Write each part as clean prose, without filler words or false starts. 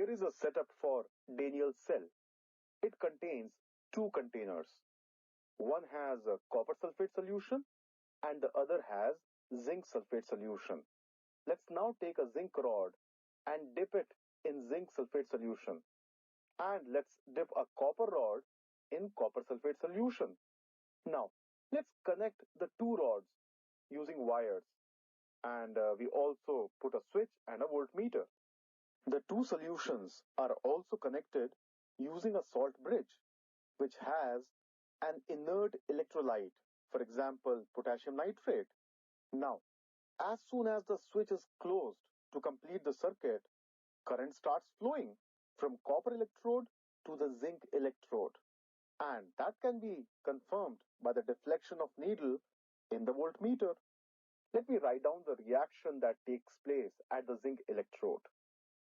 Here is a setup for Daniel's cell. It contains two containers. One has a copper sulfate solution and the other has zinc sulfate solution. Let's now take a zinc rod and dip it in zinc sulfate solution. And let's dip a copper rod in copper sulfate solution. Now, let's connect the two rods using wires. And we also put a switch and a voltmeter. The two solutions are also connected using a salt bridge, which has an inert electrolyte, for example, potassium nitrate. Now, as soon as the switch is closed to complete the circuit, current starts flowing from copper electrode to the zinc electrode. And that can be confirmed by the deflection of needle in the voltmeter. Let me write down the reaction that takes place at the zinc electrode.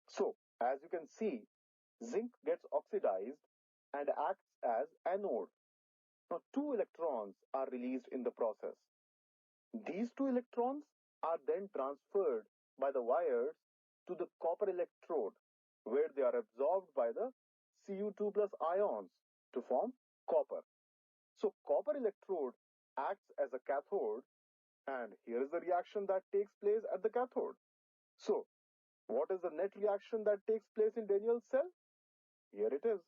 So, as you can see, zinc gets oxidized and acts as anode. Now, two electrons are released in the process. These two electrons are then transferred by the wires to the copper electrode, where they are absorbed by the Cu2 plus ions to form copper. So, copper electrode acts as a cathode, and here is the reaction that takes place at the cathode. So, what is the net reaction that takes place in Daniel's cell? Here it is.